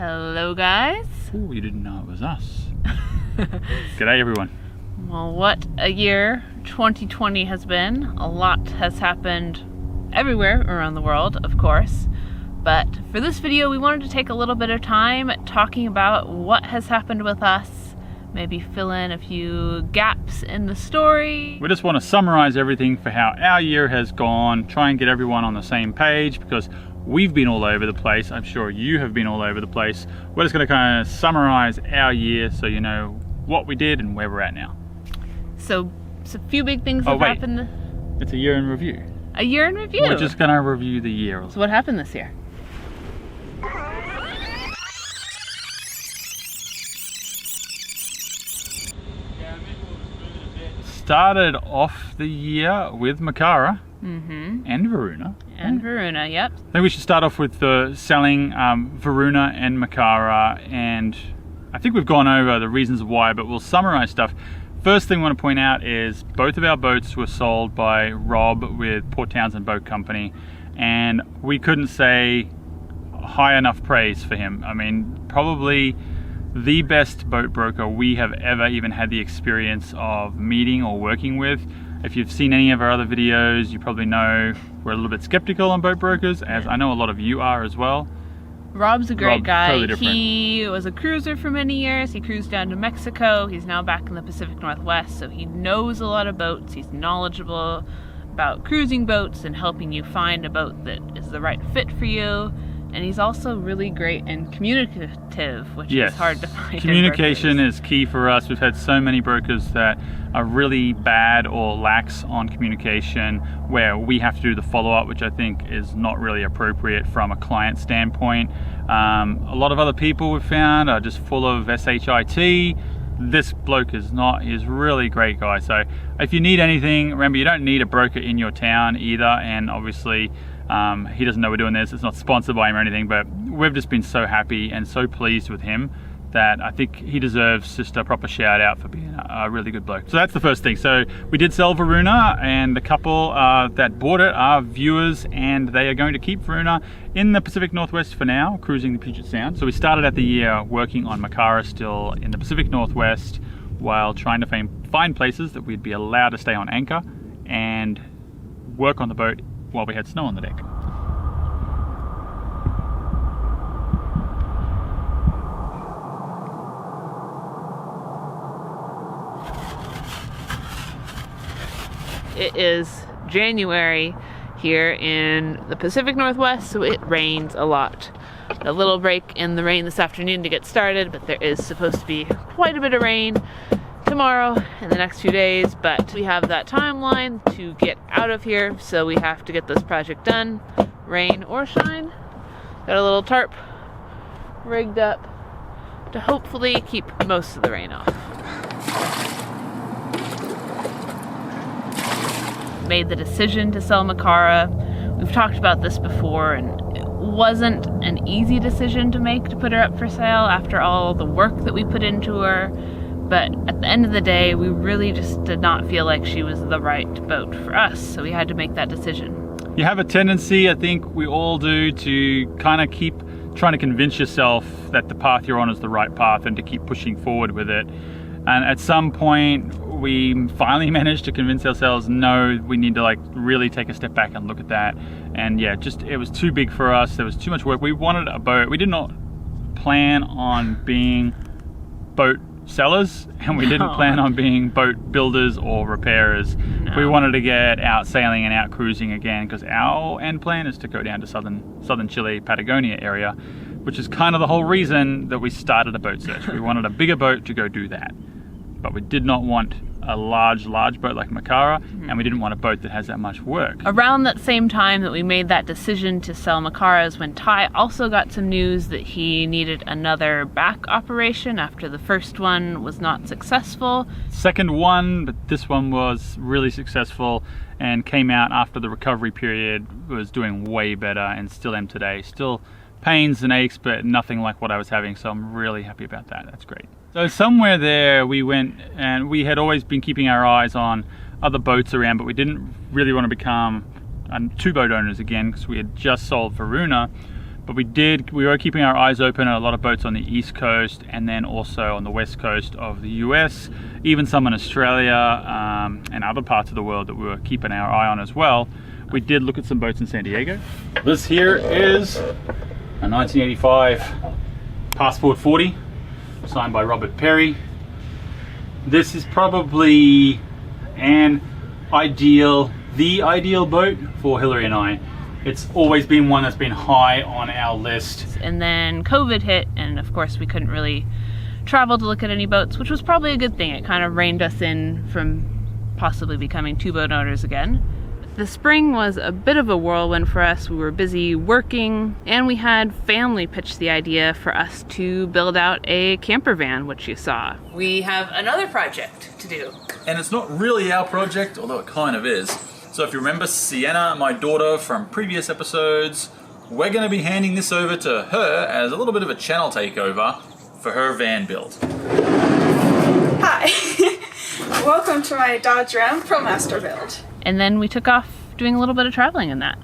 Hello guys. Oh, you didn't know it was us. G'day everyone. Well, what a year 2020 has been. A lot has happened everywhere around the world, of course. But for this video, we wanted to take a little bit of time talking about what has happened with us, maybe fill in a few gaps in the story. We just want to summarize everything for how our year has gone, try and get everyone on the same page because we've been all over the place. I'm sure you have been all over the place. We're just going to kind of summarize our year so you know what we did and where we're at now. So a few big things have happened. It's a year in review. A year in review? We're just going to review the year. So what happened this year? Started off the year with Makara and Varuna. And Varuna, yep. I think we should start off with selling Varuna and Makara, and I think we've gone over the reasons why, but we'll summarize stuff. First thing I want to point out is both of our boats were sold by Rob with Port Townsend Boat Company, and we couldn't say high enough praise for him. I mean, probably the best boat broker we have ever even had the experience of meeting or working with. If you've seen any of our other videos, you probably know we're a little bit skeptical on boat brokers, as I know a lot of you are as well. Rob's a great guy. Totally he was a cruiser for many years. He cruised down to Mexico. He's now back in the Pacific Northwest, so he knows a lot of boats. He's knowledgeable about cruising boats and helping you find a boat that is the right fit for you. And he's also really great and communicative, which is hard to find. Communication is key for us. We've had so many brokers that are really bad or lax on communication, where we have to do the follow-up, which I think is not really appropriate from a client standpoint. A lot of other people we've found are just full of SHIT. This bloke is not. He's a really great guy. So if you need anything, remember, you don't need a broker in your town either. And obviously, he doesn't know we're doing this. It's not sponsored by him or anything, but we've just been so happy and so pleased with him that I think he deserves just a proper shout out for being a really good bloke. So that's the first thing. So we did sell Varuna, and the couple that bought it are viewers, and they are going to keep Varuna in the Pacific Northwest for now, cruising the Puget Sound. So we started at the year working on Makara still in the Pacific Northwest while trying to find places that we'd be allowed to stay on anchor and work on the boat while we had snow on the deck. It is January here in the Pacific Northwest, so it rains a lot. A little break in the rain this afternoon to get started, but there is supposed to be quite a bit of rain tomorrow and the next few days, but we have that timeline to get out of here, so we have to get this project done, rain or shine. Got a little tarp rigged up to hopefully keep most of the rain off. Made the decision to sell Makara. We've talked about this before, and it wasn't an easy decision to make to put her up for sale after all the work that we put into her. But at the end of the day, we really just did not feel like she was the right boat for us, so we had to make that decision. You have a tendency, I think we all do, to kind of keep trying to convince yourself that the path you're on is the right path and to keep pushing forward with it. And at some point, we finally managed to convince ourselves, no, we need to really take a step back and look at that. And yeah, it was too big for us. There was too much work. We wanted a boat. We did not plan on being boat sellers, and we didn't plan on being boat builders or repairers. No. We wanted to get out sailing and out cruising again, because our end plan is to go down to southern Chile, Patagonia area, which is kind of the whole reason that we started a boat search. We wanted a bigger boat to go do that, but we did not want a large boat like Makara, and we didn't want a boat that has that much work. Around that same time that we made that decision to sell Makara is when Ty also got some news that he needed another back operation after the first one was not successful. Second one, but this one was really successful and came out after the recovery period, was doing way better, and still am today. Still pains and aches, but nothing like what I was having, so I'm really happy about that. That's great. So somewhere there we went, and we had always been keeping our eyes on other boats around, but we didn't really want to become two boat owners again because we had just sold Varuna. But we were keeping our eyes open at a lot of boats on the East Coast and then also on the West Coast of the US, even some in Australia and other parts of the world that we were keeping our eye on as well. We did look at some boats in San Diego. This here is a 1985 Passport 40, signed by Robert Perry. This is probably the ideal boat for Hillary and I. It's always been one that's been high on our list. And then COVID hit, and of course we couldn't really travel to look at any boats, which was probably a good thing. It kind of reined us in from possibly becoming two boat owners again. The spring was a bit of a whirlwind for us. We were busy working, and we had family pitch the idea for us to build out a camper van, which you saw. We have another project to do. And it's not really our project, although it kind of is. So if you remember Sienna, my daughter from previous episodes, we're going to be handing this over to her as a little bit of a channel takeover for her van build. Hi, welcome to my Dodge Ram ProMaster build. And then we took off doing a little bit of traveling in that.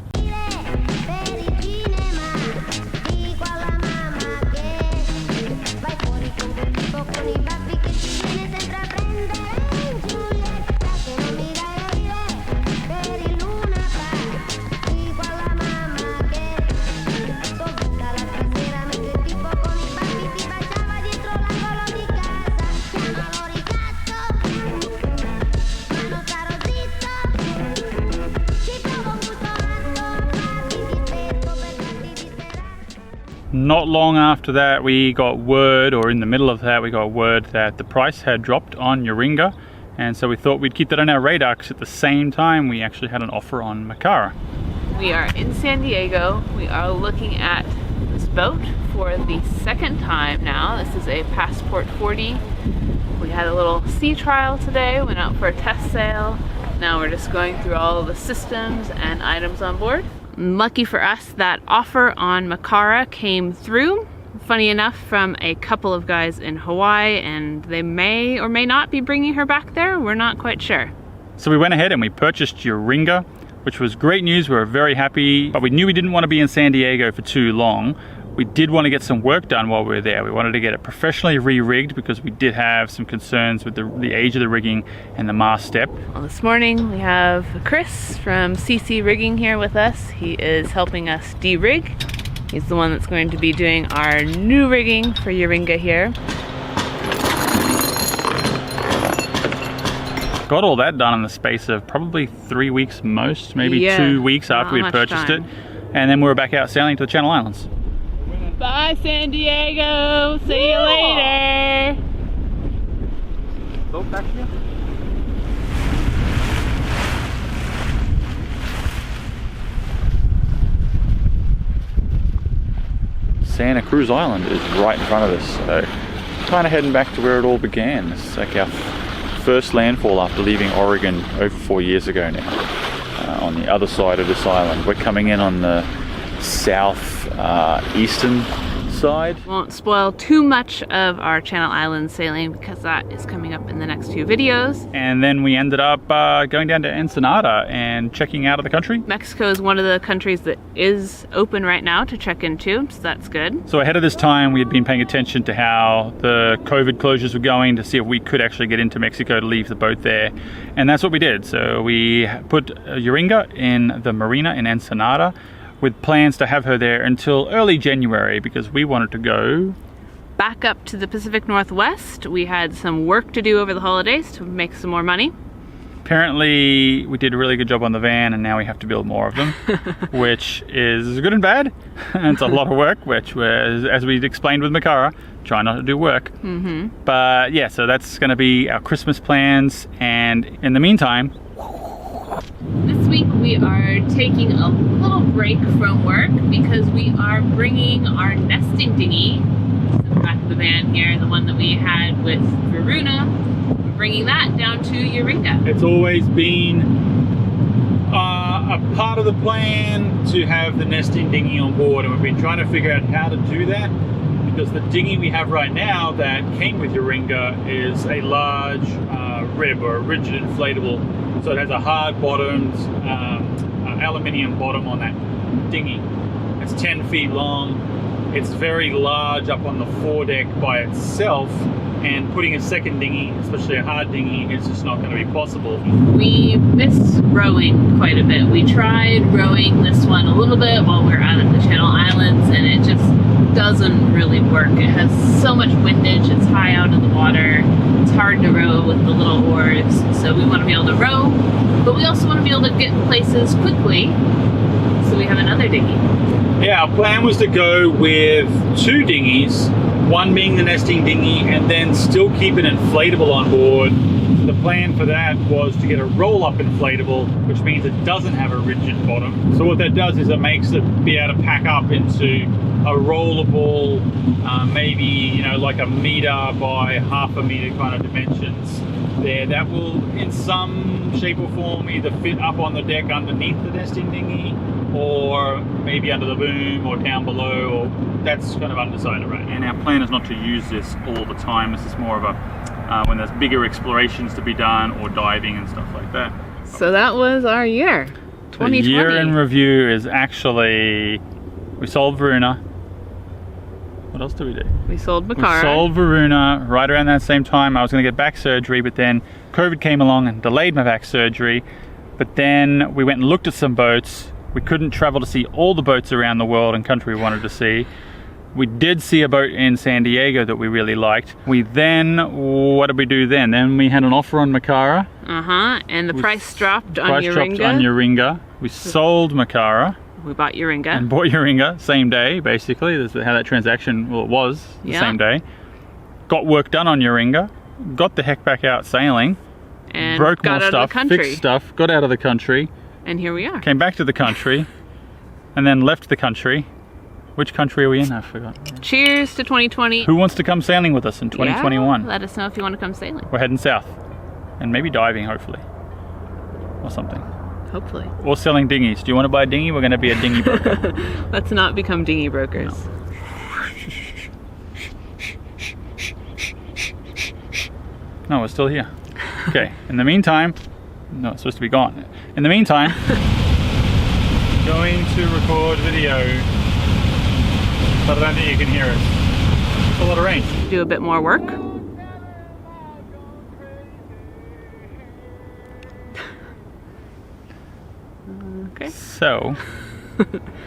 Not long after that, we got word, or in the middle of that, we got word that the price had dropped on Yoringa, and so we thought we'd keep that on our radar because at the same time we actually had an offer on Makara. We are in San Diego. We are looking at this boat for the second time now. This is a Passport 40. We had a little sea trial today, went out for a test sail. Now we're just going through all of the systems and items on board. Lucky for us, that offer on Makara came through, funny enough, from a couple of guys in Hawaii, and they may or may not be bringing her back there. We're not quite sure. So we went ahead and we purchased Yoringa, which was great news. We were very happy, but we knew we didn't want to be in San Diego for too long. We did want to get some work done while we were there. We wanted to get it professionally re-rigged because we did have some concerns with the age of the rigging and the mast step. Well, this morning we have Chris from CC Rigging here with us. He is helping us de-rig. He's the one that's going to be doing our new rigging for Yoringa here. Got all that done in the space of probably 3 weeks most, maybe 2 weeks after we had purchased it. And then we were back out sailing to the Channel Islands. Bye, San Diego. See you later. Boat back here. Santa Cruz Island is right in front of us, so kind of heading back to where it all began. This is like our first landfall after leaving Oregon over 4 years ago now. On the other side of this island, we're coming in on the south eastern side. Won't spoil too much of our Channel Islands sailing because that is coming up in the next few videos. And then we ended up going down to Ensenada and checking out of the country. Mexico is one of the countries that is open right now to check into, so that's good. So ahead of this time, we had been paying attention to how the COVID closures were going to see if we could actually get into Mexico to leave the boat there. And that's what we did. So we put Yoringa in the marina in Ensenada, with plans to have her there until early January because we wanted to go back up to the Pacific Northwest. We had some work to do over the holidays to make some more money. Apparently we did a really good job on the van and now we have to build more of them, which is good and bad. It's a lot of work, which was, as we explained with Makara, try not to do work. But yeah, so that's going to be our Christmas plans, and in the meantime, this week we are taking a little break from work because we are bringing our nesting dinghy, the back of the van here, the one that we had with Varuna, we're bringing that down to Yoringa. It's always been a part of the plan to have the nesting dinghy on board, and we've been trying to figure out how to do that because the dinghy we have right now that came with Yoringa is a large rib or a rigid inflatable. So it has a hard bottomed aluminium bottom on that dinghy. It's 10 feet long. It's very large up on the foredeck by itself, and putting a second dinghy, especially a hard dinghy, is just not going to be possible. We miss rowing quite a bit. We tried rowing this one a little bit while we were out at the Channel Islands, and it just doesn't really work. It has so much windage, it's high out in the water, it's hard to row with the little oars, so we want to be able to row, but we also want to be able to get places quickly, so we have another dinghy. Yeah, our plan was to go with 2 dinghies, one being the nesting dinghy, and then still keep an inflatable on board. The plan for that was to get a roll-up inflatable, which means it doesn't have a rigid bottom. So what that does is it makes it be able to pack up into a rollable, maybe, you know, like a meter by half a meter kind of dimensions there. That will, in some shape or form, either fit up on the deck underneath the nesting dinghy, or maybe under the boom, or down below, or that's kind of undecided right now. And our plan is not to use this all the time. This is more of a when there's bigger explorations to be done, or diving and stuff like that. So that was our year, 2020. The year in review is actually, we sold Varuna. What else did we do? We sold Makara. We sold Varuna right around that same time. I was going to get back surgery, but then COVID came along and delayed my back surgery. But then we went and looked at some boats. We couldn't travel to see all the boats around the world and country we wanted to see. We did see a boat in San Diego that we really liked. We then, what did we do then? Then we had an offer on Makara. And the price dropped on Price dropped on Yoringa. We sold Makara. We bought Yoringa. And bought Yoringa, same day, basically. That's how that transaction, well, it was the same day. Got work done on Yoringa. Got the heck back out sailing. And broke got more out stuff, of the country. fixed stuff, got out of the country. And here we are. Came back to the country. And then left the country. Which country are we in? I forgot. Cheers to 2020. Who wants to come sailing with us in 2021? Yeah, let us know if you want to come sailing. We're heading south. And maybe diving, hopefully. Or something. Hopefully. Or selling dinghies. Do you want to buy a dinghy? We're going to be a dinghy broker. Let's not become dinghy brokers. No, we're still here. Okay, in the meantime, no, it's supposed to be gone. In the meantime, going to record video, but I don't think you can hear us. It's a lot of rain. Do a bit more work. Okay. So,